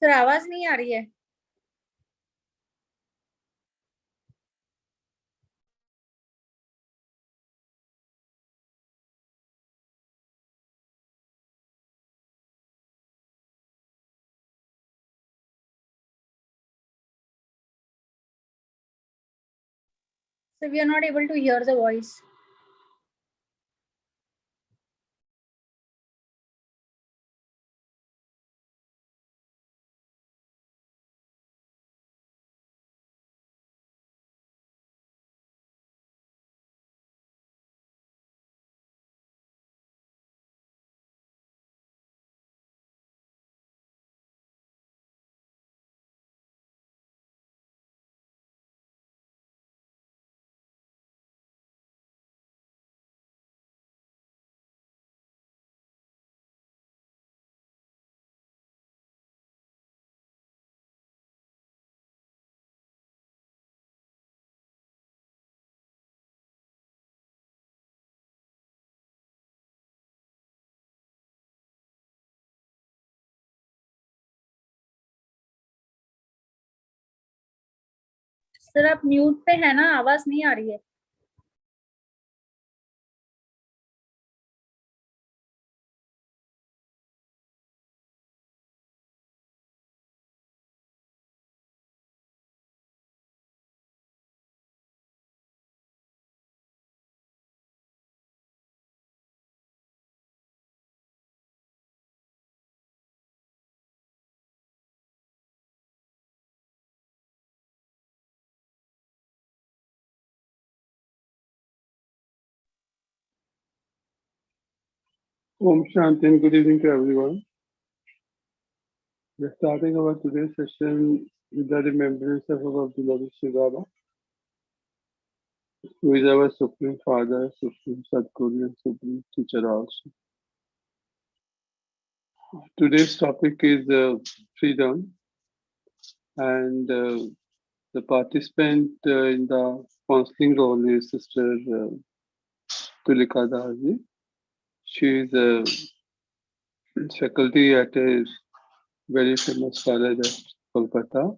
Sir आवाज नहीं आ रही है। So we are not able to hear the voice. Sir आप म्यूट पे है ना, आवाज नहीं आ रही है। Om Shanti and good evening to everyone. We're starting our today's session with the remembrance of our beloved Sri Baba, who is our Supreme Father, Supreme Sadguru, and Supreme Teacher also. Today's topic is freedom, and the participant in the counseling role is Sister Tulika Dahaji. She is a faculty at a very famous college at Kolkata,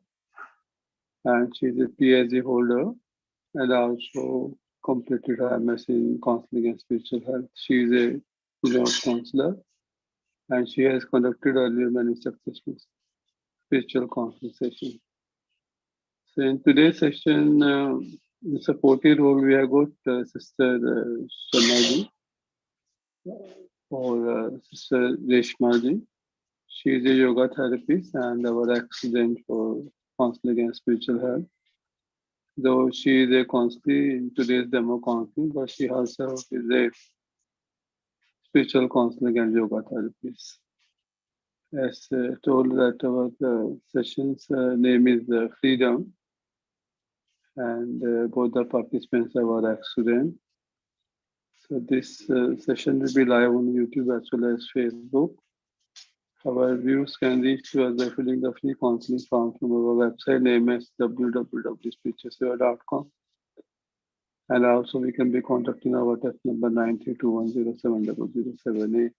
and she is a PhD holder and also completed her MS in counseling and spiritual health. She is a renowned counselor, and she has conducted earlier many successful spiritual counseling sessions. So in today's session, in supportive role, we have got Sister Sharmaji or Sister Reshmaji. She is a yoga therapist and our accident for counseling and spiritual health. Though she is a counselor in today's demo counseling, but she also is a spiritual counseling and yoga therapist. As told that our session's name is Freedom, and both the participants are our students. So this session will be live on YouTube as well as Facebook. Our views can reach to us by filling the free counseling form from our website name as www.spiritualseva.com. And also we can be contacting our text number 9321070078.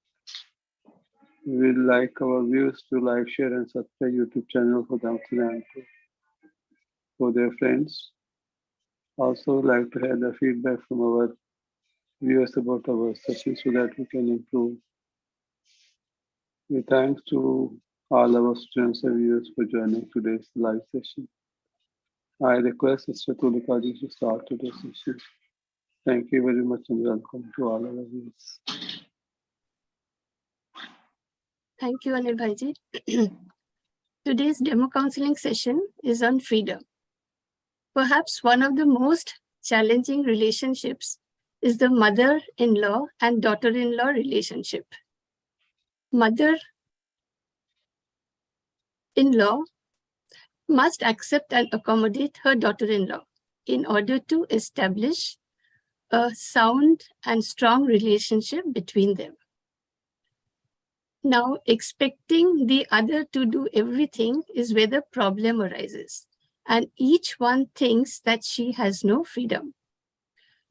We would like our viewers to like, share, and subscribe YouTube channel for them and for their friends. Also like to have the feedback from our viewers about our session so that we can improve. We thanks to all our students and viewers for joining today's live session. I request Sister Tulika ji to start today's session. Thank you very much and welcome to all our viewers. Thank you, Anil Bhaiji. Today's demo counseling session is on freedom. Perhaps one of the most challenging relationships is the mother-in-law and daughter-in-law relationship. Mother-in-law must accept and accommodate her daughter-in-law in order to establish a sound and strong relationship between them. Now, expecting the other to do everything is where the problem arises, and each one thinks that she has no freedom.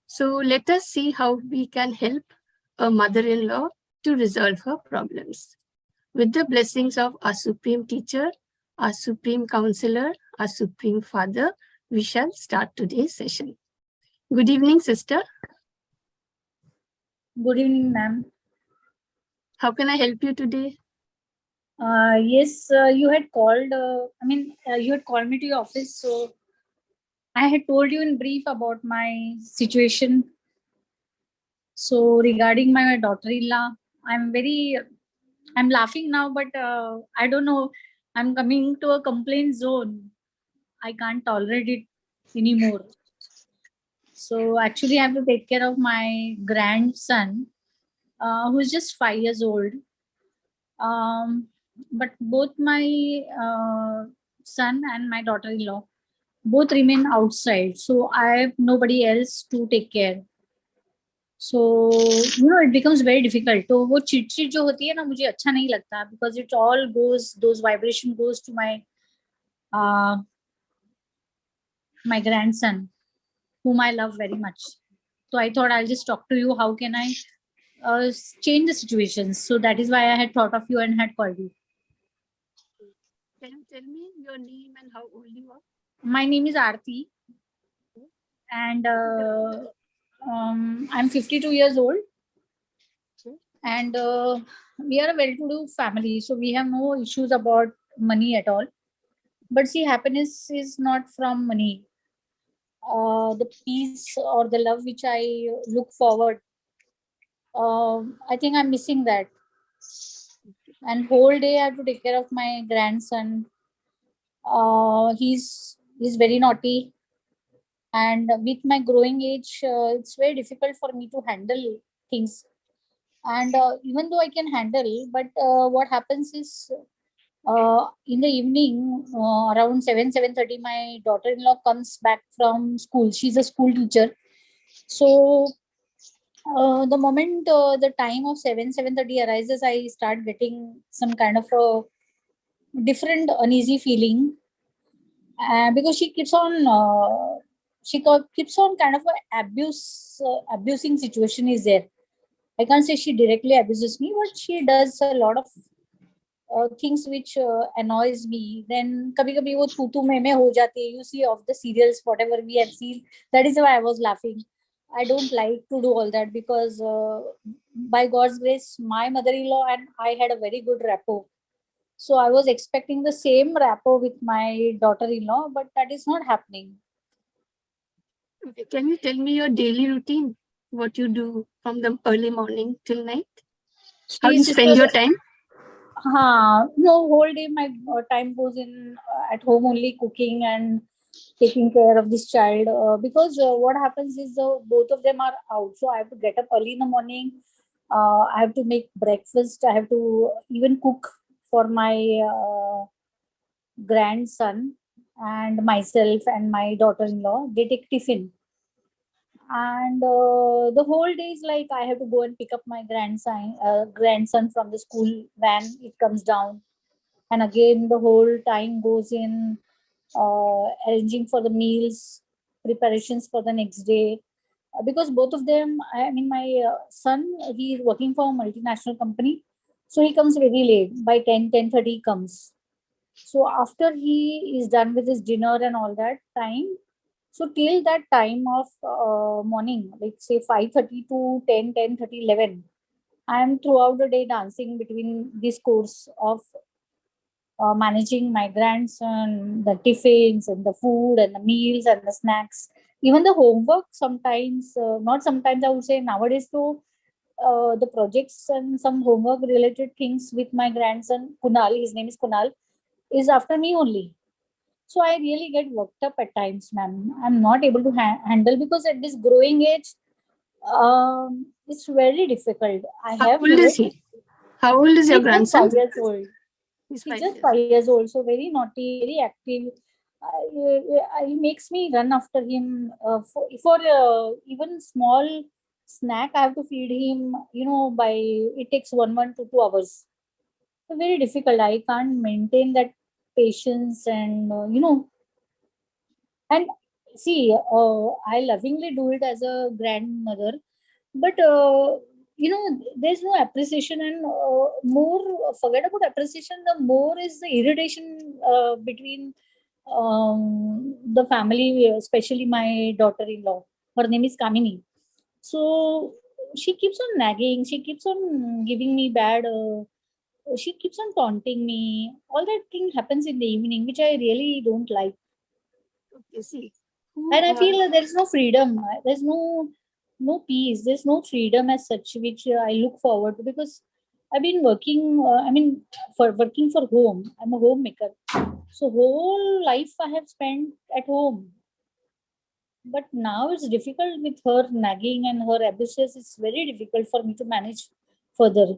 So let us see how we can help a mother-in-law to resolve her problems. With the blessings of our Supreme Teacher, our Supreme Counselor, our Supreme Father, we shall start today's session. Good evening, sister. Good evening, ma'am. How can I help you today? Yes, you had called. You had called me to your office, so I had told you in brief about my situation. So regarding my daughter-in-law, I'm laughing now, but I don't know. I'm coming to a complaint zone. I can't tolerate it anymore. So actually, I have to take care of my grandson, who's just 5 years old. But both my son and my daughter-in-law both remain outside, so I have nobody else to take care. So it becomes very difficult. तो वो चिड़चिड़ जो होती है ना, मुझे अच्छा नहीं लगता, because it all goes, those vibration goes to my grandson, whom I love very much. So I thought I'll just talk to you. How can I change the situation? So that is why I had thought of you and had called you. Can you tell me your name and how old you are? My name is Aarti, and I'm 52 years old, and we are a well-to-do family, so we have no issues about money at all. But see, happiness is not from money. The peace or the love which I look forward, I think I'm missing that. And whole day I have to take care of my grandson. He's very naughty, and with my growing age, it's very difficult for me to handle things. And even though I can handle, but what happens is, in the evening, around 7:30, my daughter-in-law comes back from school. She's a school teacher. So the moment the time of 7:30 arises, I start getting some kind of a different uneasy feeling, because she keeps on keeps on kind of a abusing situation is there. I can't say she directly abuses me, but she does a lot of things which annoys me. Then kabhi kabhi wo tu tu mein ho jati hai. You see, of the serials whatever we have seen, that is why I was laughing. I don't like to do all that, because by God's grace, my mother-in-law and I had a very good rapport. So I was expecting the same rapport with my daughter-in-law, but that is not happening. Okay. Can you tell me your daily routine? What you do from the early morning till night? How you spend your time? No, whole day my time goes in at home only, cooking and taking care of this child, because what happens is, both of them are out, so I have to get up early in the morning. I have to make breakfast. I have to even cook for my grandson and myself and my daughter-in-law. They take tiffin, and the whole day is like I have to go and pick up my grandson from the school van. It comes down, and again the whole time goes in arranging for the meals, preparations for the next day. Because both of them, I mean, my son, he is working for a multinational company, so he comes very late. By 10:30 he comes. So after he is done with his dinner and all that time, so till that time of morning, like say 5:30 to 10:30, 11, I am throughout the day dancing between this course of managing my grandson, the tiffins and the food and the meals and the snacks, even the homework. Sometimes, not sometimes, I would say nowadays, so the projects and some homework related things with my grandson, Kunal, his name is Kunal, is after me only. So I really get worked up at times, ma'am. I'm not able to handle, because at this growing age, it's very difficult. How old is he? How old is your He's just grandson? 5 years old. He's He's 5 just years. 5 years old, so very naughty, very active. He makes me run after him for even small snack. I have to feed him. By it takes 1 to 2 hours. So very difficult. I can't maintain that patience, and see. I lovingly do it as a grandmother, but there's no appreciation, and more, forget about appreciation, the more is the irritation between the family, especially my daughter-in-law. Her name is Kamini. So she keeps on nagging, she keeps on giving me bad, she keeps on taunting me. All that thing happens in the evening, which I really don't like. Okay, see. And I feel that there is no freedom. There's no peace. There's no freedom as such, which I look forward to, because I've been working. For working for home. I'm a homemaker, so whole life I have spent at home. But now it's difficult with her nagging and her abuses. It's very difficult for me to manage further.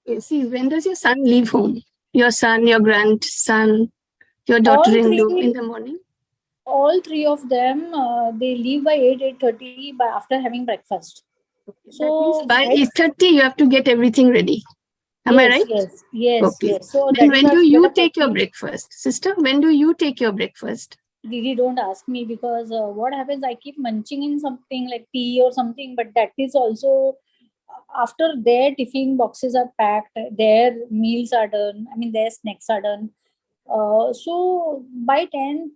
Okay, see, when does your son leave home? Your son, your grandson, your All daughter-in-law three, in the morning? all three of them, they leave by 8:30 by after having breakfast. That means So by I 8:30 you have to get everything ready. Am I right? Okay. Yes. So Then that is when why I do have to get you up take your early. breakfast? Sister, when do you take your breakfast? Didi, don't ask me, because what happens, I keep munching in something like tea or something, but that is also after their tiffin boxes are packed, their meals are done, I mean, their snacks are done. So by 10:30,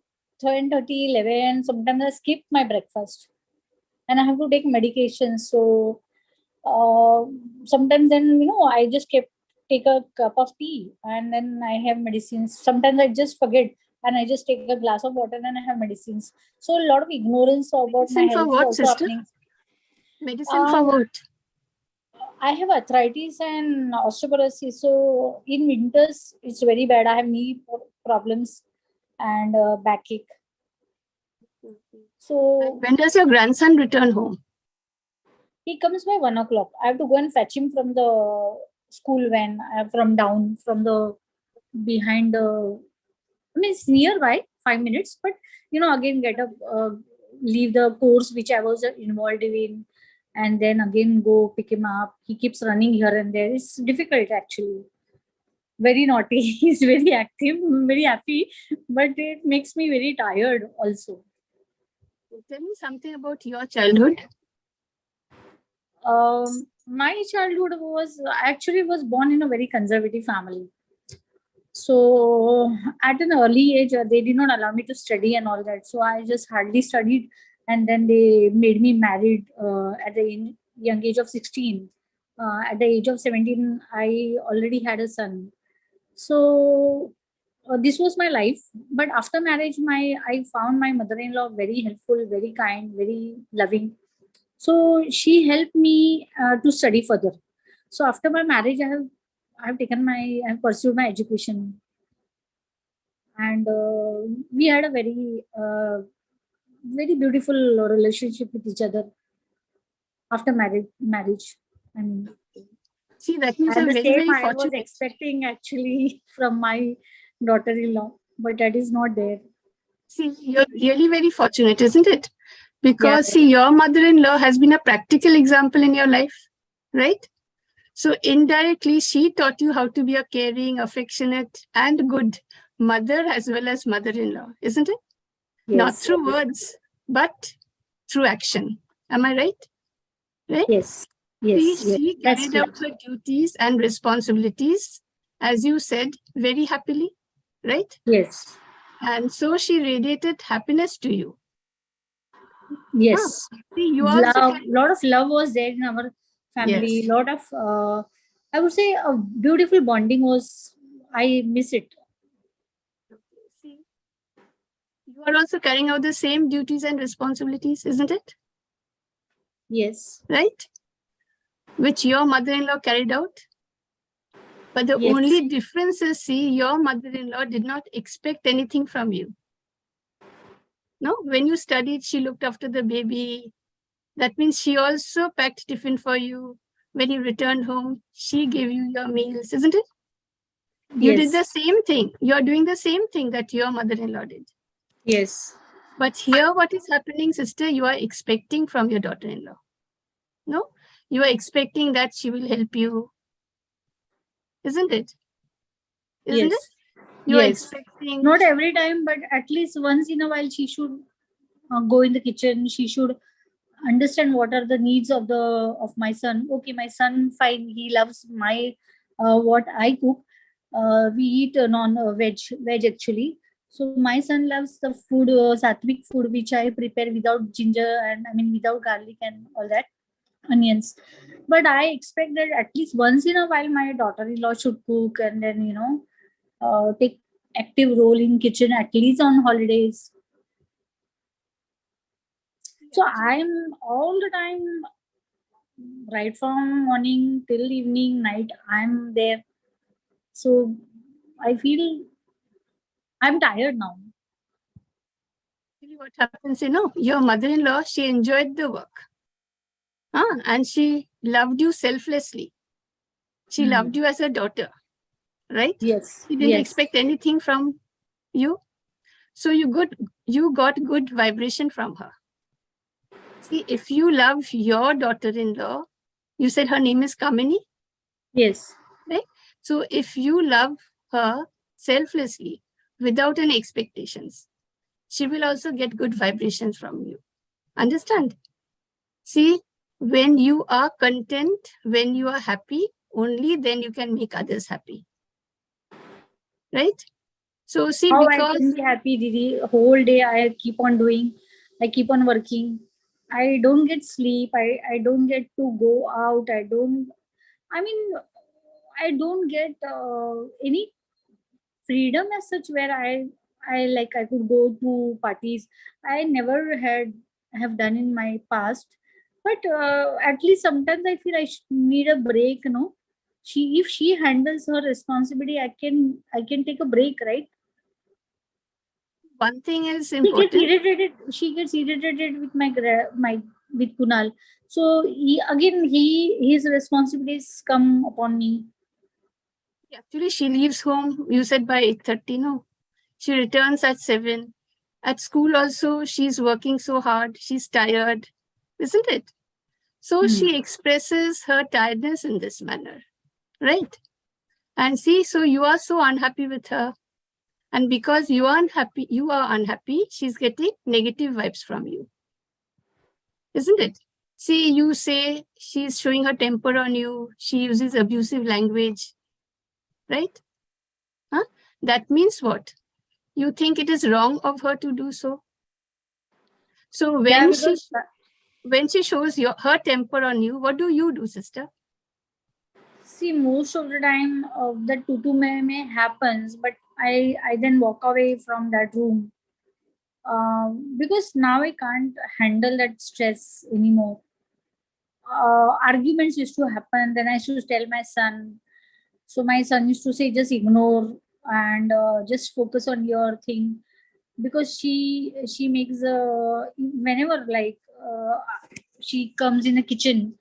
11, sometimes I skip my breakfast and I have to take medication. So uh, sometimes then, I just kept take a cup of tea and then I have medicines. Sometimes I just forget and I just take a glass of water and I have medicines. So a lot of ignorance about my Medicine for health is what, also sister? happening. Medicine for Um, what? I have arthritis and osteoporosis. So in winters, it's very bad. I have knee problems and backache. So When does your grandson return home? he comes by 1 o'clock. I have to go and fetch him from the school van, from down, from the behind the, I mean, it's nearby, 5 minutes, but again get up, leave the course which I was involved in, and then again go pick him up. He keeps running here and there. It's difficult actually. Very naughty. He's very active, very happy, but it makes me very tired also. Tell me something about your childhood. My childhood was actually was born in a very conservative family. So at an early age, they did not allow me to study and all that. So I just hardly studied, and then they made me married at the young age of 16. At the age of 17, I already had a son. So this was my life. But after marriage, I found my mother-in-law very helpful, very kind, very loving. So she helped me to study further. So after my marriage, I have pursued my education, and we had a very beautiful relationship with each other after marriage. I mean, See, that means and you're the very, same very I was fortunate. expecting actually from my daughter-in-law, but that is not there. See, you're really very fortunate, isn't it? Yeah. Because, see, your mother-in-law has been a practical example in your life, right? So indirectly, she taught you how to be a caring, affectionate, and good mother as well as mother-in-law, isn't it? Not Yes. through words, but through action. Am I right? Right? Yes. See, Yes. she That's carried true. out her duties and responsibilities, as you said, very happily, right? Yes. And so she radiated happiness to you. Huh. Yes. See, you also Love, carry. lot of love was there in our family. Yes. Lot of, I would say, a beautiful bonding was. I miss it. See, you are also carrying out the same duties and responsibilities, isn't it? Yes. Right? Which your mother-in-law carried out. But the Yes. only difference is, see, your mother-in-law did not expect anything from you. No, when you studied, she looked after the baby. That means she also packed tiffin for you. When you returned home, she gave you your meals, isn't it? You did the Yes. same thing. You're doing the same thing that your mother-in-law did. Yes. But here, what is happening, sister, you are expecting from your daughter-in-law. No, you are expecting that she will help you, isn't it? Isn't it? Yes. You are Yes. expecting. Not every time, but at least once in a while, she should go in the kitchen. She should understand what are the needs of my son. Okay, my son, fine, he loves my what I cook. We eat non veg actually. So my son loves the food, sattvic food, which I prepare without ginger and I mean without garlic and all that, onions. But I expect that at least once in a while my daughter-in-law should cook, and then take active role in kitchen at least on holidays. So I'm all the time, right from morning till evening, night, I'm there. So I feel I'm tired now. What happens, your mother-in-law, she enjoyed the work. And she loved you selflessly. She loved you as a daughter, right? Yes. She didn't Yes. expect anything from you. So you got good vibration from her. See, if you love your daughter-in-law, you said her name is Kamini? Yes. Right? So if you love her selflessly, without any expectations, she will also get good vibrations from you. Understand? See, when you are content, when you are happy, only then you can make others happy. Right? So see, How because I can be happy, Didi. Whole day I keep on doing, I keep on working. I don't get sleep. I don't get to go out. I mean, I don't get any freedom as such where I could go to parties. I never had have done in my past, but at least sometimes I feel need a break. She, if she handles her responsibility, I can take a break, right? one thing is She gets important. irritated. She gets irritated with my with Kunal. So his responsibilities come upon me. Actually, she leaves home, you said by 8:30, no? She returns at 7. At school also, she's working so hard. She's tired, isn't it? So she expresses her tiredness in this manner, right? And see, so you are so unhappy with her. And because you are unhappy, she's getting negative vibes from you, isn't it? See, you say she's showing her temper on you. She uses abusive language, right? Huh? That means what? You think it is wrong of her to do so. So Yeah, when she shows her temper on you, what do you do, sister? see, most of the time the tutu may happens, but I then walk away from that room, because now I can't handle that stress anymore. Arguments used to happen. Then I used to tell my son. So my son used to say, just ignore and just focus on your thing, because she makes whenever she comes in the kitchen,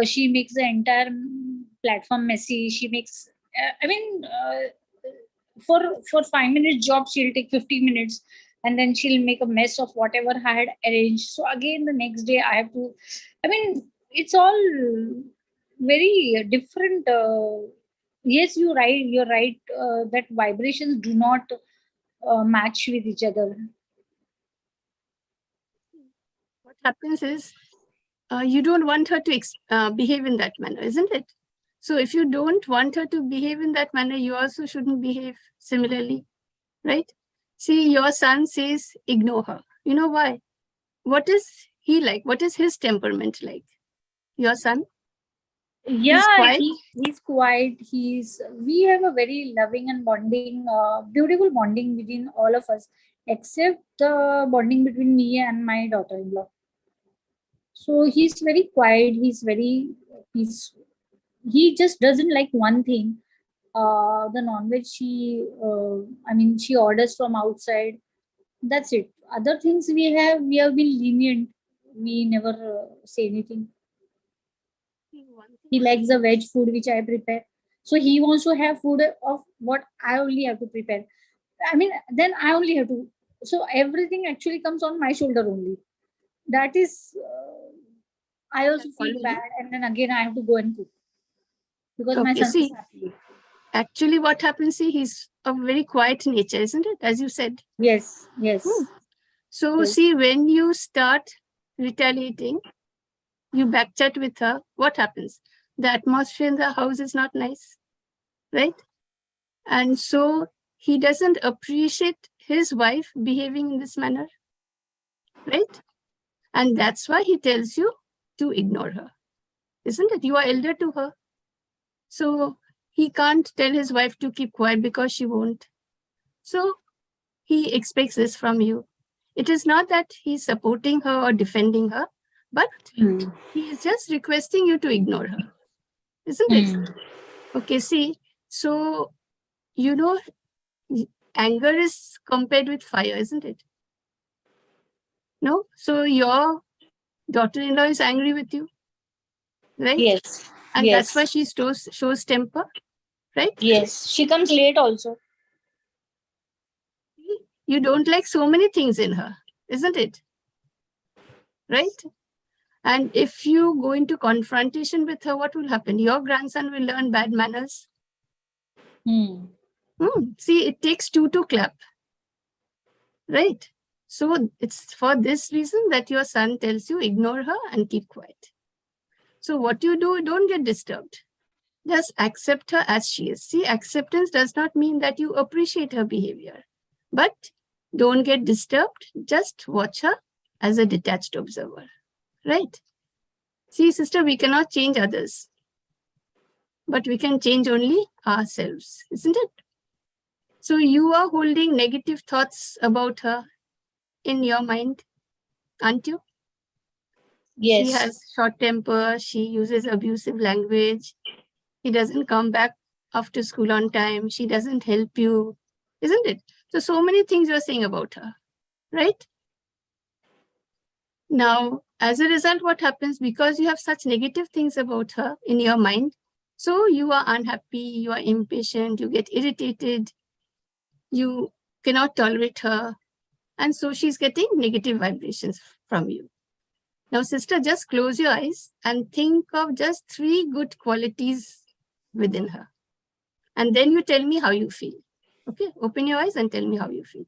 she makes the entire platform messy. She makes I mean for 5 minutes job she'll take 50 minutes, and then she'll make a mess of whatever I had arranged. So again the next day I have to, I mean, it's all very different. Yes, you're right, that vibrations do not match with each other. What happens is you don't want her to behave in that manner, isn't it? So if you don't want her to behave in that manner, you also shouldn't behave similarly, right? See, your son says ignore her. You know why? What is he like? What is his temperament like? Your son? Yeah, quiet? he's quiet. We have a very loving and bonding, beautiful bonding between all of us, except the bonding between me and my daughter-in-law. So he's very quiet. He just doesn't like one thing. The non-veg she orders from outside. That's it. Other things we have been lenient. We never say anything. He likes the veg food which I prepare. So he wants to have food of what I only have to prepare. I mean, then I only have to. So everything actually comes on my shoulder only. That is, I also feel bad, and then again I have to go and cook because my Okay, son is see, happy. actually what happens, see, he's of very quiet nature, isn't it? As you said. Yes, yes. So Yes. see, when you start retaliating, you backchat with her, what happens? The atmosphere in the house is not nice, right? And so he doesn't appreciate his wife behaving in this manner, right? And that's why he tells you to ignore her, isn't it? You are elder to her. So he can't tell his wife to keep quiet because she won't. So he expects this from you. It is not that he's supporting her or defending her, but he is just requesting you to ignore her, isn't it? Okay, see, so, anger is compared with fire, isn't it? No? So your daughter-in-law is angry with you, right? Yes. And yes. that's why she shows temper, right? Yes. She comes late also. You don't like so many things in her, isn't it? Right? And if you go into confrontation with her, what will happen? Your grandson will learn bad manners. See, it takes two to clap, right? So it's for this reason that your son tells you ignore her and keep quiet. So what you do, don't get disturbed. Just accept her as she is. See, acceptance does not mean that you appreciate her behavior, but don't get disturbed. Just watch her as a detached observer, right? See, sister, we cannot change others, but we can change only ourselves, isn't it? So you are holding negative thoughts about her in your mind, aren't you? Yes. She has short temper. She uses abusive language. He doesn't come back after school on time. She doesn't help you, isn't it? So many things you're saying about her, right? Now, as a result, what happens? Because you have such negative things about her in your mind, so you are unhappy, you are impatient, you get irritated, you cannot tolerate her, and so she's getting negative vibrations from you. Now, sister, just close your eyes and think of just 3 good qualities within her. And then you tell me how you feel. Okay, open your eyes and tell me how you feel.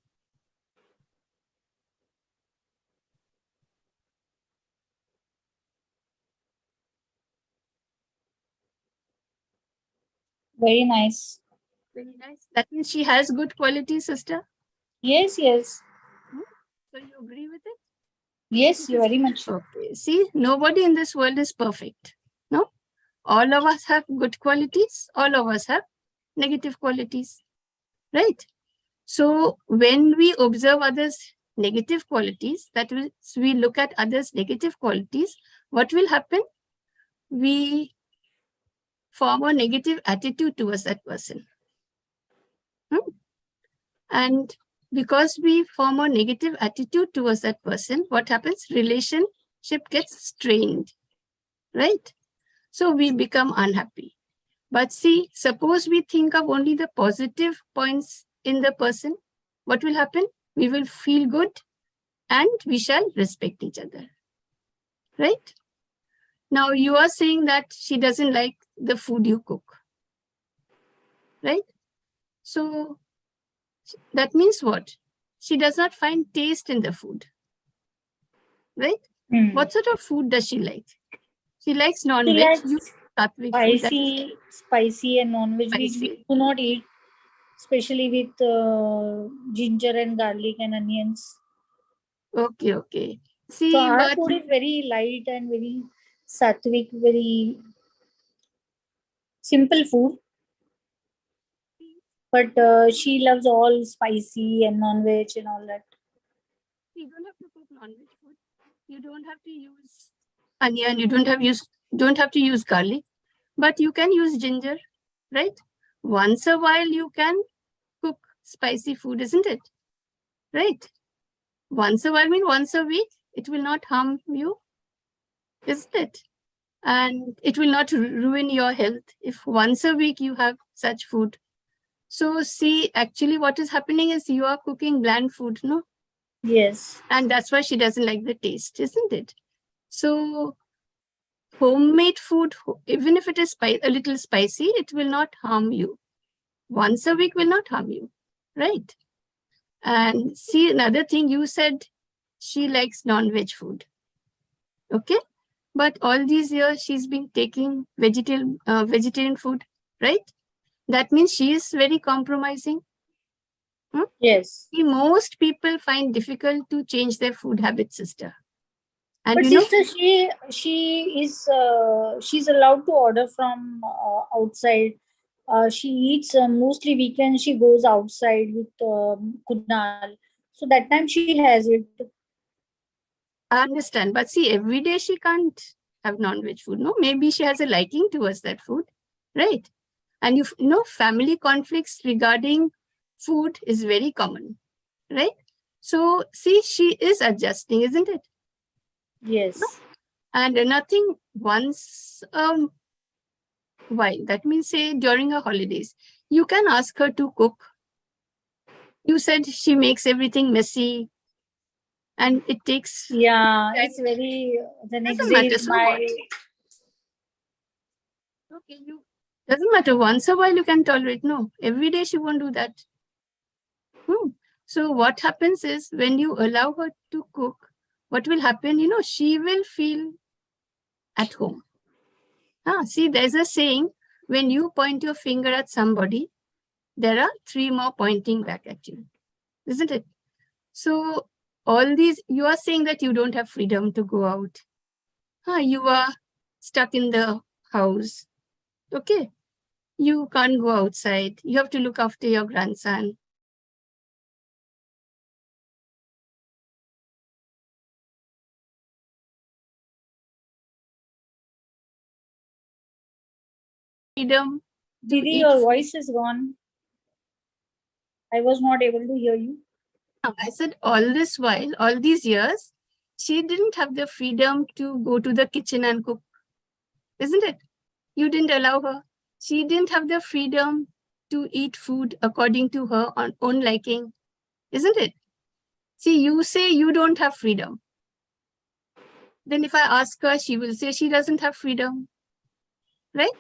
Very nice. Very nice. That means she has good qualities, sister. Yes, yes. So you agree with it? Yes, you very much. Okay. See, nobody in this world is perfect. No? All of us have good qualities. All of us have negative qualities. Right? So when we observe others' negative qualities, that means we look at others' negative qualities, what will happen? We form a negative attitude towards that person. And because we form a negative attitude towards that person, what happens? Relationship gets strained, right? So we become unhappy. But see, suppose we think of only the positive points in the person, what will happen? We will feel good and we shall respect each other, right? Now you are saying that she doesn't like the food you cook, right? So that means what? She does not find taste in the food, right? What sort of food does she like? She likes non-veg. She likes You Sattvic food. spicy and non-veg. We do not eat, especially with ginger and garlic and onions. Okay. See, so our food is very light and very sattvic, very simple food. But she loves all spicy and non-veg and all that. You don't have to cook non-veg food. You don't have to use onion. You don't have to use garlic, but you can use ginger, right? Once a while you can cook spicy food, isn't it? Right? Once a while means once a week. It will not harm you, isn't it? And it will not ruin your health if once a week you have such food. So see, actually what is happening is you are cooking bland food, no? Yes. And that's why she doesn't like the taste, isn't it? So homemade food, even if it is a little spicy, it will not harm you. Once a week will not harm you, right? And see, another thing you said, she likes non-veg food. Okay. But all these years, she's been taking vegetarian food, right? That means she is very compromising. Yes. Most people find difficult to change their food habits, sister. And But you know, sister, she's allowed to order from outside. She eats mostly weekends. She goes outside with Kunal, so that time she has it. I understand. But see, every day she can't have non-veg food. No, maybe she has a liking towards that food, right? And you know, family conflicts regarding food is very common, right? So see, she is adjusting, isn't it? Yes. And nothing once while. That means, say, during her holidays, you can ask her to cook. You said she makes everything messy and it takes. Yeah, it's very. The next Doesn't day matter. is So what? my. Okay, you doesn't matter. Once a while you can tolerate. No, every day she won't do that. So what happens is when you allow her to cook, what will happen? You know, she will feel at home. See, there's a saying: when you point your finger at somebody, there are 3 more pointing back at you, isn't it? So all these, you are saying that you don't have freedom to go out. You are stuck in the house. Okay. You can't go outside. You have to look after your grandson. Freedom to Didi, eat your food. voice is gone. I was not able to hear you. I said all this while, all these years, she didn't have the freedom to go to the kitchen and cook, isn't it? You didn't allow her. She didn't have the freedom to eat food according to her own liking, isn't it? See, you say you don't have freedom. Then if I ask her, she will say she doesn't have freedom, right?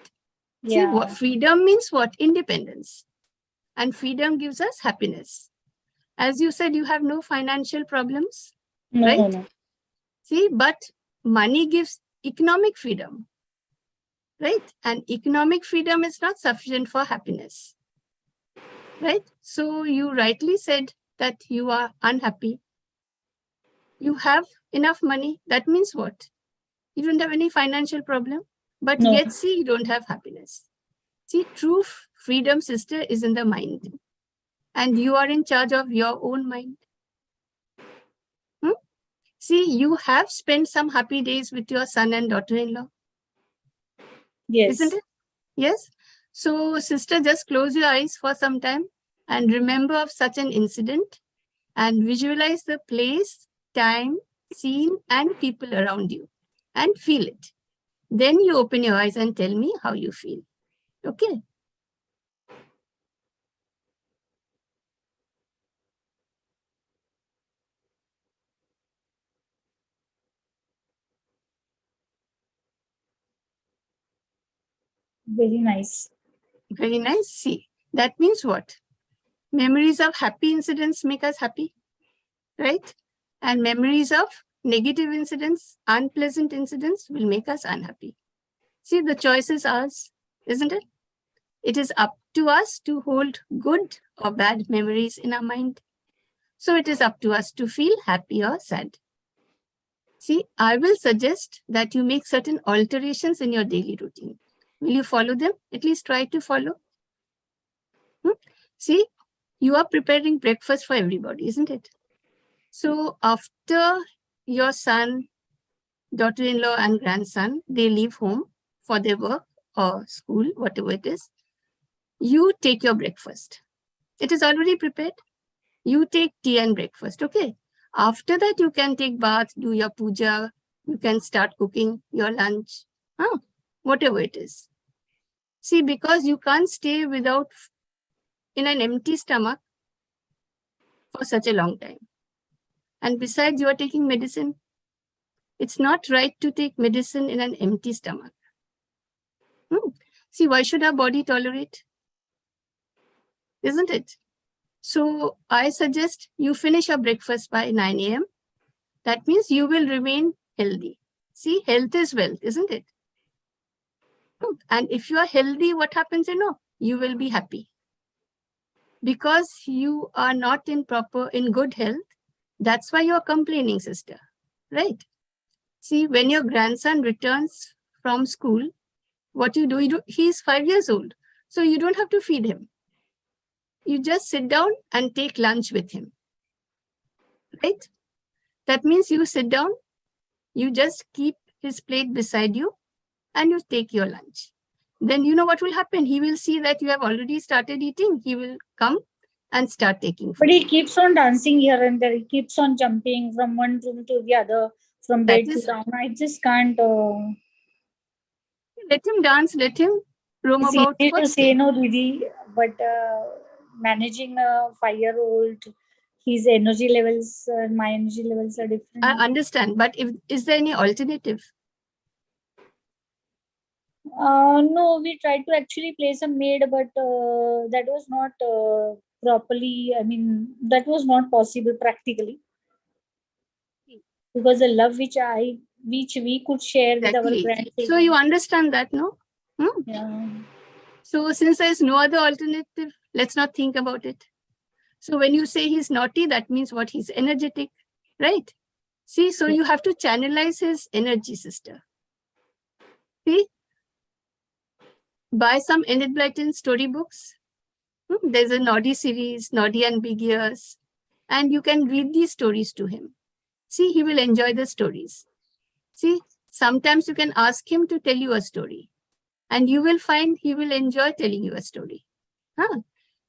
See, what Yeah. freedom means what? Independence. And freedom gives us happiness. As you said, you have no financial problems, No, right? no. See, but money gives economic freedom, right? And economic freedom is not sufficient for happiness, right? So you rightly said that you are unhappy. You have enough money. That means what? You don't have any financial problem, but No. yet, see, you don't have happiness. See, true freedom, sister, is in the mind. And you are in charge of your own mind. See, you have spent some happy days with your son and daughter-in-law, isn't Yes. it? Yes. So, sister, just close your eyes for some time and remember of such an incident and visualize the place, time, scene, and people around you and feel it. Then you open your eyes and tell me how you feel. Okay. Very nice. Very nice. See, that means what? Memories of happy incidents make us happy, right? And memories of negative incidents, unpleasant incidents will make us unhappy. See, the choice is ours, isn't it? It is up to us to hold good or bad memories in our mind. So it is up to us to feel happy or sad. See, I will suggest that you make certain alterations in your daily routine. Will you follow them? At least try to follow. See, you are preparing breakfast for everybody, isn't it? So after your son, daughter-in-law, and grandson, they leave home for their work or school, whatever it is, you take your breakfast. It is already prepared. You take tea and breakfast, okay? After that, you can take bath, do your puja, you can start cooking your lunch, whatever it is. See, because you can't stay without in an empty stomach for such a long time. And besides, you are taking medicine. It's not right to take medicine in an empty stomach. See, why should our body tolerate? Isn't it? So I suggest you finish your breakfast by 9 a.m. That means you will remain healthy. See, health is wealth, isn't it? And if you are healthy, what happens? You will be happy. Because you are not in good health, that's why you're complaining, sister. Right? See, when your grandson returns from school, what you do, he's 5 years old. So you don't have to feed him. You just sit down and take lunch with him. Right? That means you sit down, you just keep his plate beside you, and you take your lunch. Then you know what will happen? He will see that you have already started eating. He will come and start taking food. But he keeps on dancing here and there. He keeps on jumping from one room to the other, from bed to down. I just can't. Let him dance. Let him roam It's about. easy to say no, Didi, but managing a 5-year-old, his energy levels and my energy levels are different. I understand, but is there any alternative? No, we tried to actually place a maid, but that was not properly. I mean, that was not possible practically, because the love which we could share with our grandchildren. So you understand that, no? Yeah. So since there is no other alternative, let's not think about it. So when you say he's naughty, that means what? He's energetic, right? See, so you have to channelize his energy, sister. See, buy some Enid Blyton storybooks. There's a Noddy series, Noddy and Big Ears, and you can read these stories to him. See, he will enjoy the stories. See, sometimes you can ask him to tell you a story, and you will find he will enjoy telling you a story.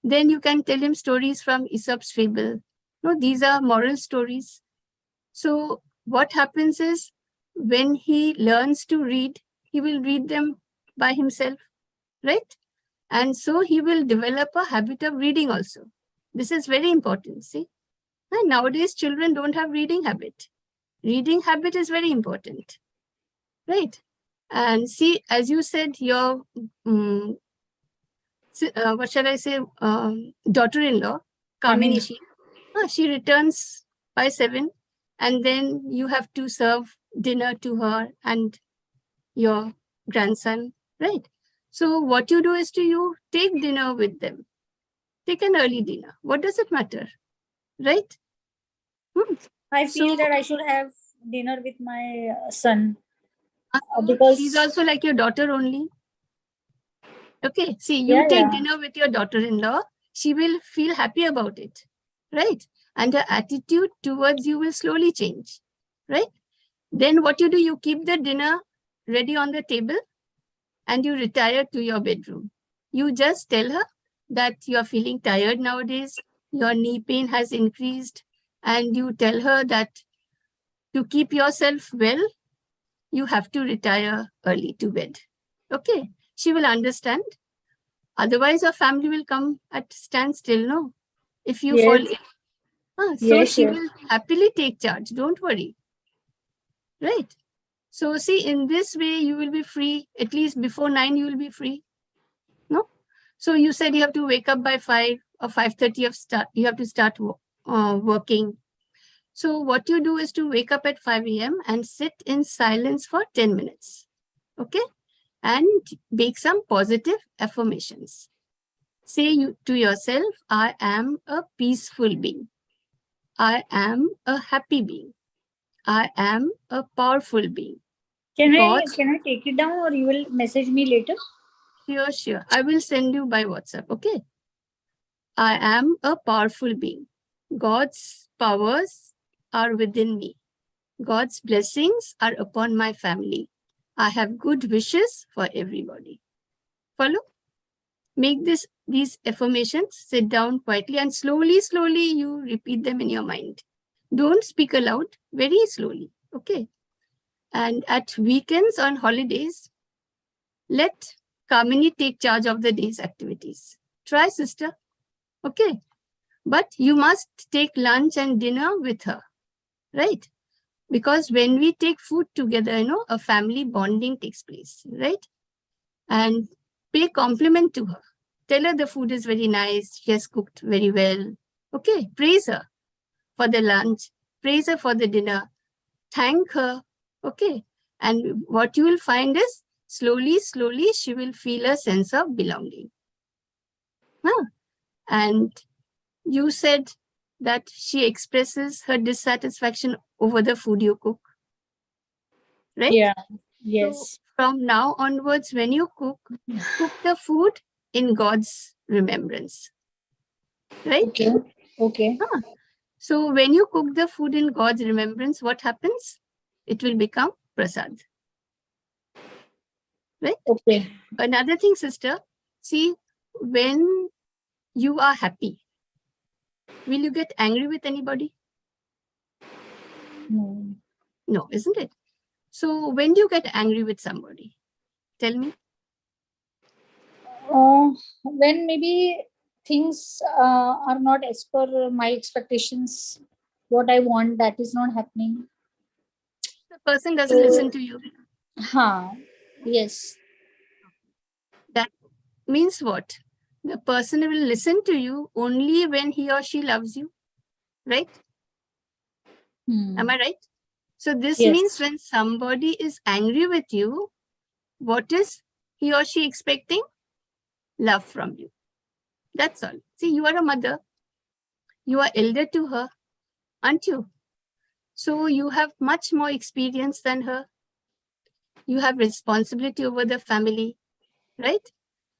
Then you can tell him stories from Aesop's fable. No, these are moral stories. So what happens is, when he learns to read, he will read them by himself, right? And so he will develop a habit of reading also. This is very important, see? And nowadays, children don't have reading habit. Reading habit is very important, right? And see, as you said, your, what shall I say, daughter-in-law, Kamini, she returns by 7, and then you have to serve dinner to her and your grandson, right? So what you do is you take dinner with them. Take an early dinner. What does it matter, right? I feel that I should have dinner with my son. Because she's also like your daughter only. Okay, see, you take dinner with your daughter-in-law, she will feel happy about it, right? And her attitude towards you will slowly change, right? Then what you do, you keep the dinner ready on the table and you retire to your bedroom. You just tell her that you are feeling tired nowadays, your knee pain has increased, and you tell her that to keep yourself well, you have to retire early to bed. Okay, she will understand. Otherwise, your family will come at standstill, no? If you fall ill. So she will happily take charge. Don't worry. Right? So see, in this way, you will be free. At least before 9, you will be free. No? So you said you have to wake up by 5 or 5:30 you have to start working. So what you do is to wake up at 5 a.m. and sit in silence for 10 minutes. Okay? And make some positive affirmations. Say to yourself, I am a peaceful being. I am a happy being. I am a powerful being. Can I take it down, or you will message me later? Sure. I will send you by WhatsApp, okay? I am a powerful being. God's powers are within me. God's blessings are upon my family. I have good wishes for everybody. Follow? Make these affirmations, sit down quietly, and slowly you repeat them in your mind. Don't speak aloud, very slowly, okay? And at weekends, on holidays, let Kamini take charge of the day's activities. Try, sister, okay? But you must take lunch and dinner with her, right? Because when we take food together, a family bonding takes place, right? And pay compliment to her. Tell her the food is very nice. She has cooked very well. Okay, praise her for the lunch. Praise her for the dinner. Thank her. Okay, And what you will find is slowly, she will feel a sense of belonging. And you said that she expresses her dissatisfaction over the food you cook, right? Yeah. So Yes. from now onwards, when you cook the food in God's remembrance, right? Okay. Okay. So when you cook the food in God's remembrance, what happens? It will become prasad, right? Okay. Another thing, sister, see, when you are happy, will you get angry with anybody? Hmm. No, isn't it? So when do you get angry with somebody? Tell me. When maybe things are not as per my expectations, what I want, that is not happening. The person doesn't So, listen to you. yes. That means what? The person will listen to you only when he or she loves you, right? Am I right? So this means Yes. when somebody is angry with you, what is he or she expecting? Love from you. That's all. See, you are a mother. You are elder to her, aren't you? So you have much more experience than her. You have responsibility over the family, right?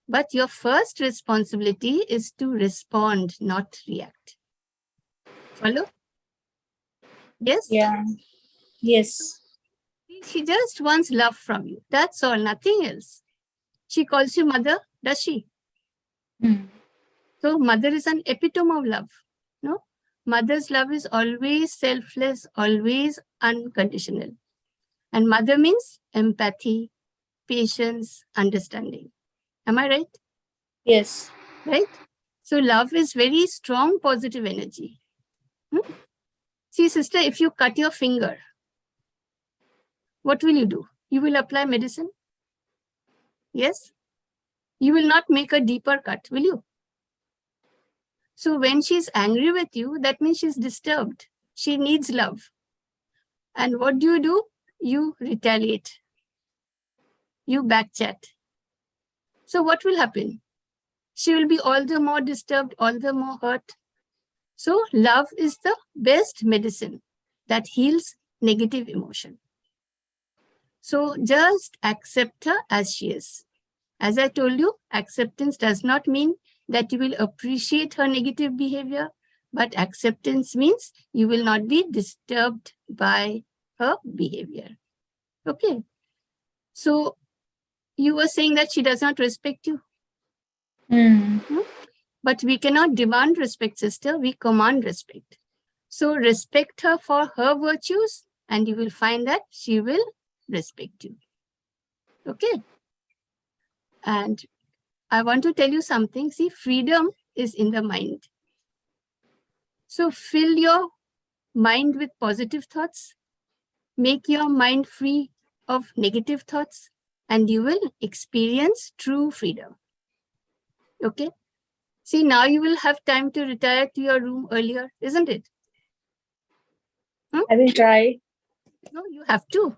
But your first responsibility is to respond, not react. Follow? Yes? Yeah. Yes. She just wants love from you. That's all, nothing else. She calls you mother, does she? Hmm. So mother is an epitome of love. No? Mother's love is always selfless, always unconditional. And mother means empathy, patience, understanding. Am I right? Yes. Right? So love is very strong positive energy. See, sister, if you cut your finger, what will you do? You will apply medicine? Yes? You will not make a deeper cut, will you? So when she's angry with you, that means she's disturbed. She needs love. And what do? You retaliate. You backchat. So what will happen? She will be all the more disturbed, all the more hurt. So love is the best medicine that heals negative emotion. So just accept her as she is. As I told you, acceptance does not mean that you will appreciate her negative behavior, but acceptance means you will not be disturbed by her behavior. Okay. So you were saying that she does not respect you. Hmm. But we cannot demand respect, sister. We command respect. So respect her for her virtues, and you will find that she will respect you. Okay. And I want to tell you something. See, freedom is in the mind. So fill your mind with positive thoughts. Make your mind free of negative thoughts, and you will experience true freedom. Okay. See, now you will have time to retire to your room earlier, isn't it? I will try. No, you have to.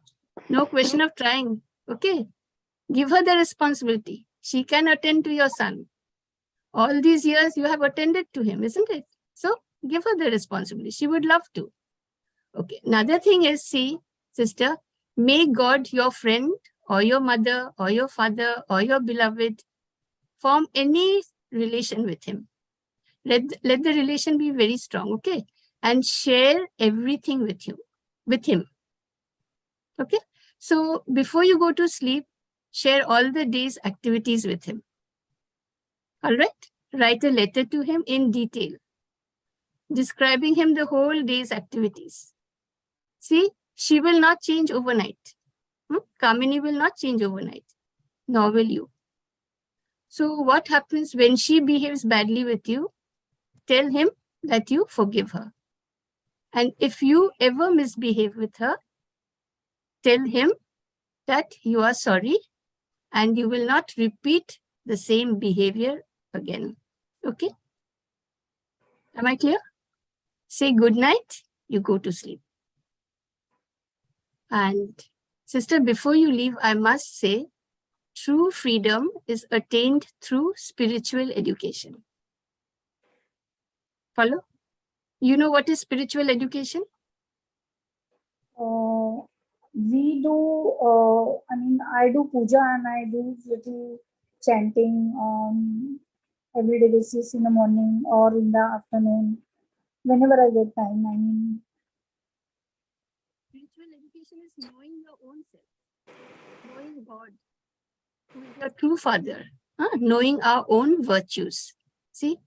No question of trying. Okay. Give her the responsibility. She can attend to your son. All these years you have attended to him, isn't it? So give her the responsibility. She would love to. Okay. Another thing is, see, sister, make God your friend or your mother or your father or your beloved. Form any relation with him. Let the relation be very strong, okay? And share everything with him. Okay? So before you go to sleep, share all the day's activities with him. All right? Write a letter to him in detail, describing him the whole day's activities. See, she will not change overnight. Kamini will not change overnight, nor will you. So what happens when she behaves badly with you? Tell him that you forgive her. And if you ever misbehave with her, tell him that you are sorry and you will not repeat the same behavior again. Okay? Am I clear? Say good night, you go to sleep. And Sister, before you leave, I must say, true freedom is attained through spiritual education. Follow? You know what is spiritual education? We do, I do puja and I do little chanting on everyday basis in the morning or in the afternoon, whenever I get time. Spiritual education is knowing your own self, knowing God, who is your true father, knowing our own virtues. See,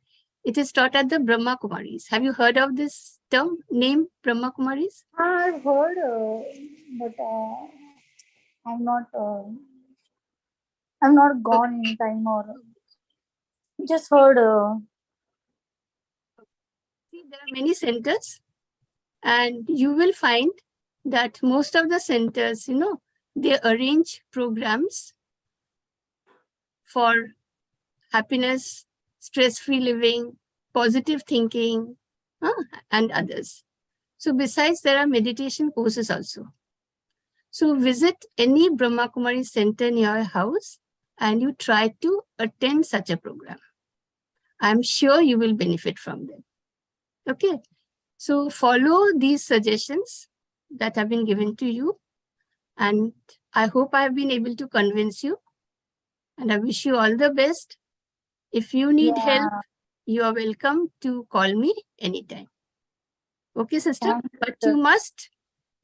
it is taught at the Brahma Kumaris. Have you heard of this term, name Brahma Kumaris? I've heard, but I've not gone in time or just heard. See, there are many centers, and you will find that most of the centers, they arrange programs for happiness, stress-free living, positive thinking, and others. So besides, there are meditation courses also. So visit any Brahma Kumari center near your house and you try to attend such a program. I'm sure you will benefit from them. Okay. So follow these suggestions that have been given to you. And I hope I have been able to convince you. And I wish you all the best. If you need help, you are welcome to call me anytime. Okay, sister? But you must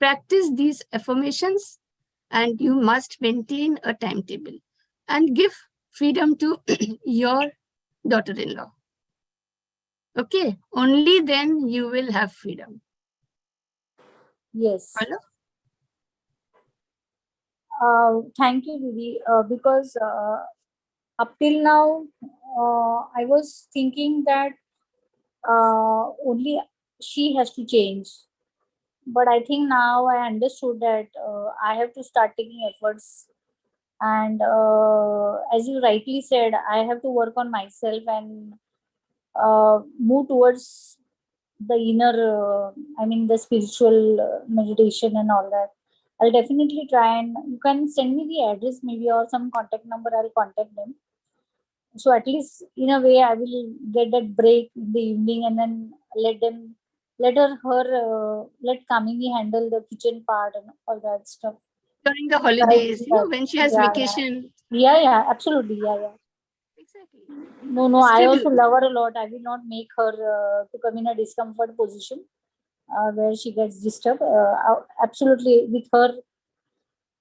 practice these affirmations and you must maintain a timetable and give freedom to your daughter-in-law. Okay, only then you will have freedom. Yes. Hello? Thank you, Didi. Because up till now, I was thinking that only she has to change. But I think now I understood that I have to start taking efforts. And as you rightly said, I have to work on myself and move towards the inner, the spiritual meditation and all that. I'll definitely try, and you can send me the address maybe or some contact number. I'll contact them. So at least in a way, I will get that break in the evening, and then let Kamini handle the kitchen part and all that stuff. During the holidays, when she has vacation. Yeah, absolutely. Yeah. Exactly. No, I also love her a lot. I will not make her to come in a discomfort position where she gets disturbed. Absolutely,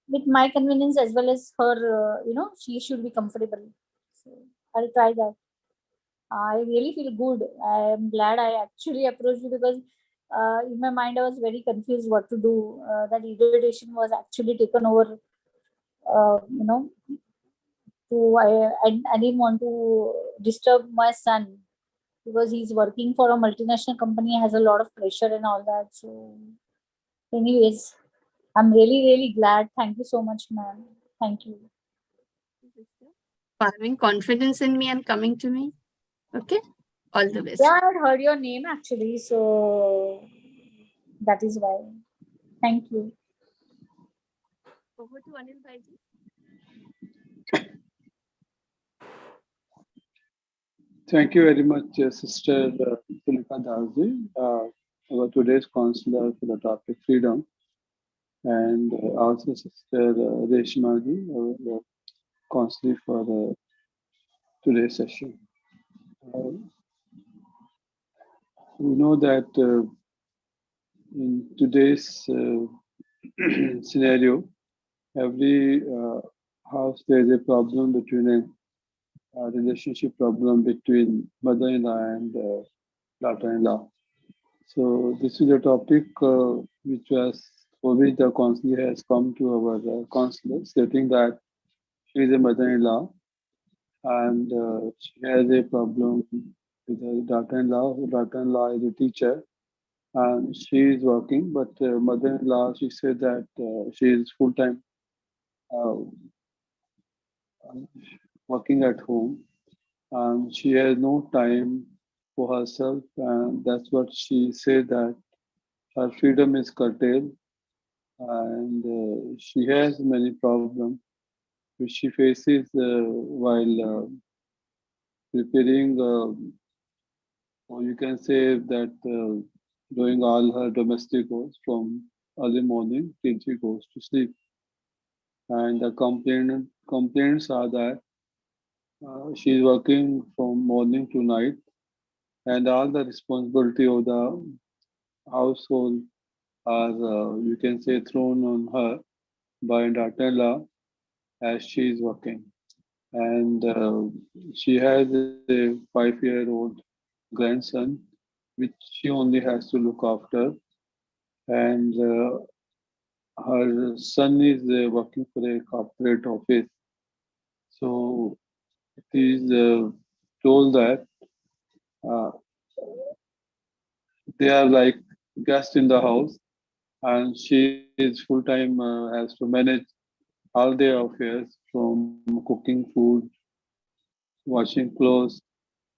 with my convenience as well as her, she should be comfortable. So I'll try that. I really feel good. I am glad I actually approached you because in my mind I was very confused what to do. That irritation was actually taken over. Uh, you know, I didn't want to disturb my son because he's working for a multinational company, has a lot of pressure and all that. So, anyways, I'm really, really glad. Thank you so much, ma'am. Thank you. For having confidence in me and coming to me. Okay. All the best. Yeah, I had heard your name actually. So, that is why. Thank you. Over to Anil Bhaiji. Thank you very much, Sister Sulika Dalji, our today's counselor for the topic freedom, and also Sister Reshma ji, our counselor for today's session. We know that in today's scenario, every house there is a problem between a relationship problem between mother-in-law and daughter-in-law. So this is a topic which was for which the counselor has come to our counselor, stating that she is a mother-in-law and she has a problem with her daughter-in-law. Her daughter-in-law is a teacher and she is working, but mother-in-law, she said that she is full-time uh, working at home and she has no time for herself, and that's what she said, that her freedom is curtailed and she has many problems which she faces while preparing, or you can say that doing all her domestic work from early morning till she goes to sleep. And the complaints are that she's working from morning to night, and all the responsibility of the household are, you can say, thrown on her by Datella as she is working. And she has a 5-year-old grandson, which she only has to look after. And her son is working for a corporate office. So it is told that uh, they are like guests in the house, and she is full time has to manage all their affairs from cooking food, washing clothes,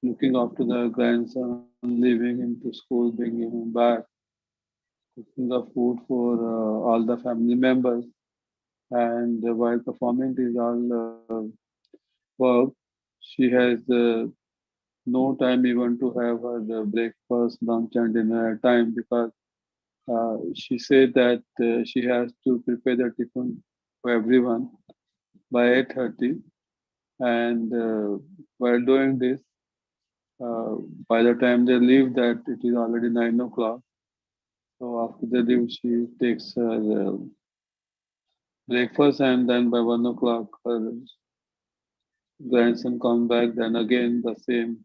looking after the grandson, leaving him to school, bringing him back, cooking the food for all the family members. And while performing these all work, she has no time even to have her breakfast, lunch, and dinner at time, because she said that she has to prepare the tiffin for everyone by 8:30. And while doing this, uh, by the time they leave, that it is already 9 o'clock. So after they leave, she takes her breakfast, and then by 1 o'clock, her grandson comes back. Then again, the same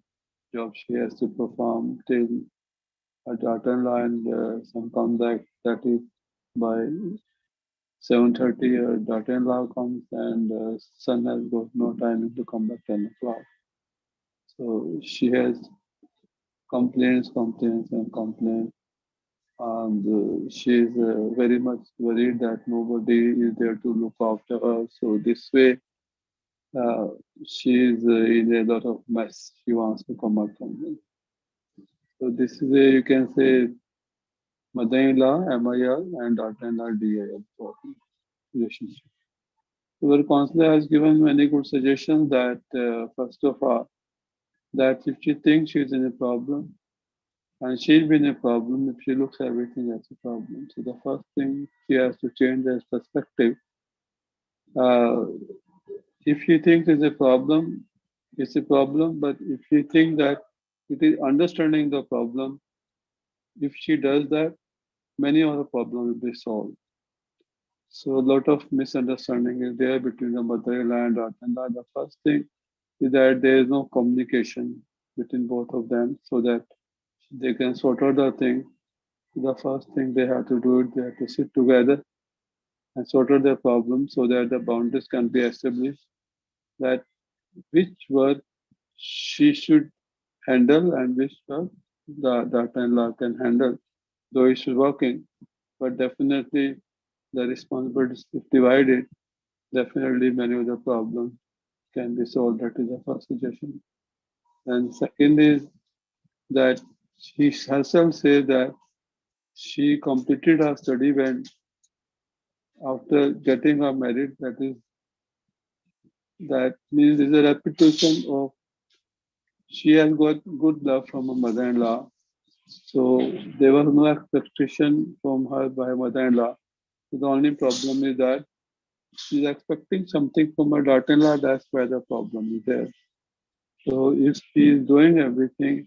job she has to perform till her daughter-in-law and son come back. That is by 7:30. Her daughter-in-law comes, and son has got no time to come back 10 o'clock. So she has complaints, and complaints. And she is very much worried that nobody is there to look after her. So this way, uh, she is in a lot of mess. She wants to come out from it. So this is a, you can say, mother-in-law MIL and daughter-in-law DIL relationship. Our counselor has given many good suggestions that first of all, that if she thinks she's in a problem, and she'll be in a problem if she looks at everything as a problem. So the first thing she has to change her perspective. Uh, if she thinks it's a problem. But if she thinks that it is understanding the problem, if she does that, many of the problem will be solved. So a lot of misunderstanding is there between the mother-in-law and daughter-in-law. The first thing is that there is no communication between both of them, so that they can sort out the thing. The first thing they have to do is they have to sit together and sort out their problem, so that the boundaries can be established, that which work she should handle and which work the daughter-in-law can handle. Though she's working, but definitely the responsibility is divided. Definitely many of the problems can be solved. That is the first suggestion. And second is that she herself says that she completed her study when after getting her married. That means there's a reputation of she has got good love from her mother-in-law. So there was no expectation from her by her mother-in-law. So the only problem is that she's expecting something from her daughter-in-law. That's where the problem is there. So if she is doing everything,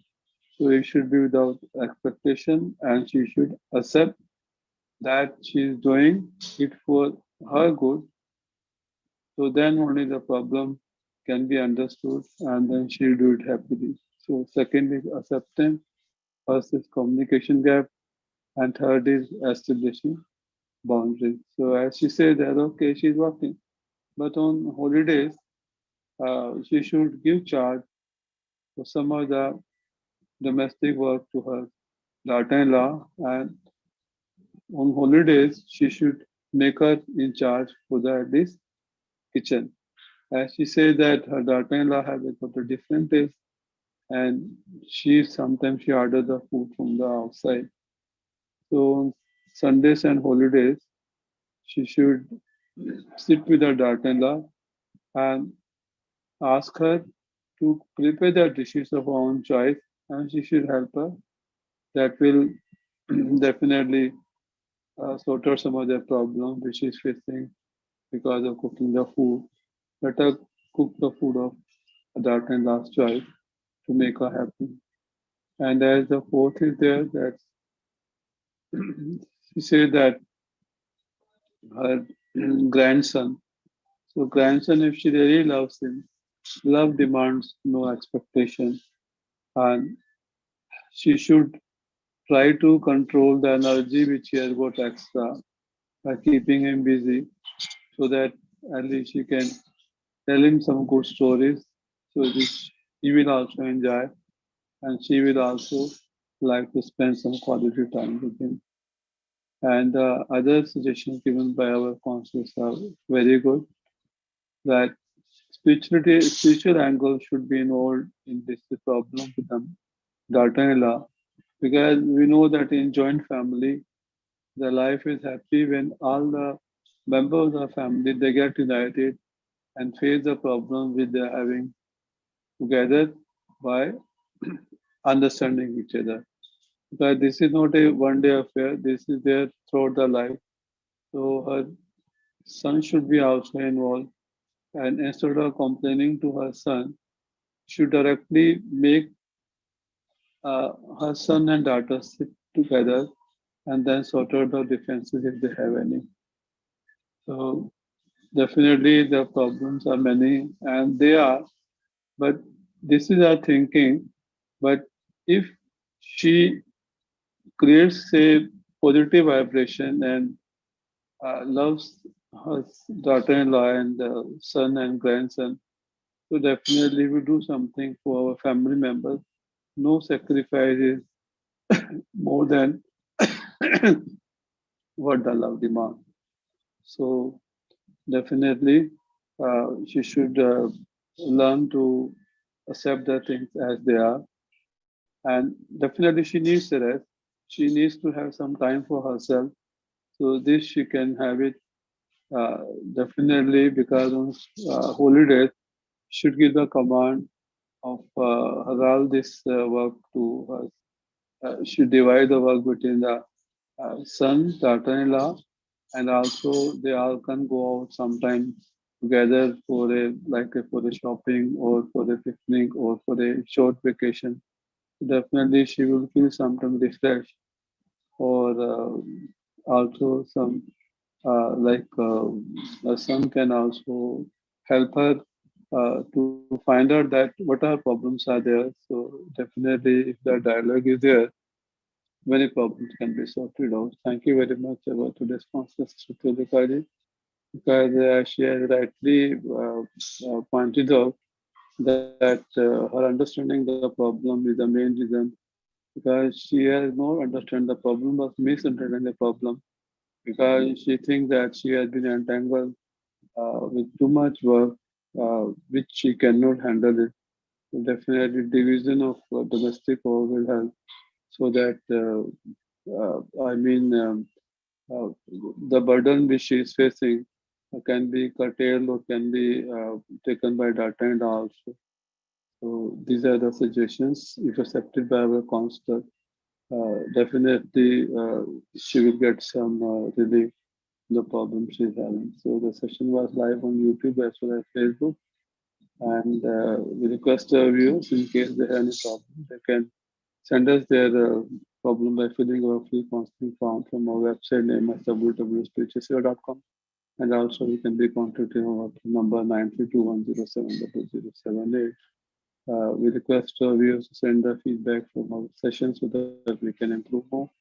so it should be without expectation, and she should accept that she is doing it for her good. So then only the problem can be understood, and then she'll do it happily. So second is acceptance, first is communication gap, and third is establishing boundaries. So as she said that okay, she's working, but on holidays, she should give charge for some of the domestic work to her daughter-in-law, and on holidays she should make her in charge for the at least kitchen. As she said that her daughter-in-law has got a different taste, and she orders the food from the outside. So on Sundays and holidays, she should sit with her daughter-in-law and ask her to prepare the dishes of her own choice, and she should help her. That will definitely sort out some of the problem which she's facing because of cooking the food. Let her cook the food of her daughter-in-law's choice to make her happy. And as the fourth is there, that she said that her grandson. So grandson, if she really loves him, love demands no expectation, and she should try to control the energy which he has got extra by keeping him busy, so that at least she can tell him some good stories, so which he will also enjoy, and she will also like to spend some quality time with him. And other suggestions given by our counselors are very good. That spiritual angle should be involved in this problem with the daughter-in-law, because we know that in joint family, the life is happy when all the members of the family they get united and face the problem with the having together by understanding each other. Because this is not a one day affair, this is there throughout the life. So her son should be also involved, and instead of complaining to her son, should directly make her son and daughter sit together and then sort out the differences if they have any. So definitely the problems are many and they are, but this is our thinking. But if she creates a positive vibration and loves her daughter-in-law and son and grandson, so definitely we do something for our family members. No sacrifice is more than what the love demands. So definitely, she should learn to accept the things as they are, and definitely she needs the rest. She needs to have some time for herself. So this she can have it uh, definitely because on holidays should give the command of all this work to her. Should divide the work between the son, daughter-in-law, and also they all can go out sometime together for a for a shopping or for a picnic or for a short vacation. Definitely, she will feel sometimes refreshed, or also some a son can also help her to find out that what are problems are there. So definitely, if the dialogue is there, many problems can be sorted out. Thank you very much about today's sponsor, Sister Tulikaji, because she has rightly pointed out that her understanding the problem is the main reason, because she has not understand the problem but misunderstanding the problem, because she thinks that she has been entangled with too much work which she cannot handle it. So definitely division of domestic work will help, so that I mean uh, the burden which she is facing can be curtailed or can be taken by data and also. So these are the suggestions. If accepted by our counselor, definitely she will get some relief in the problem she's having. So the session was live on YouTube as well as Facebook. And we request our viewers, in case they have any problem, they can send us their problem by filling our free counseling form from our website name as www.spiritualseer.com. And also you can be contacted on our number 9321070078. We request our viewers to send the feedback from our session so that we can improve more.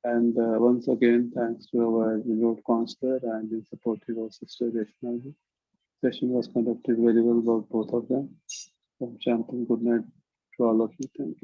And once again, thanks to our remote counselor and the supportive of Sister Reshma. Session was conducted very well by both of them. Chanting good night to all of you. Thank you.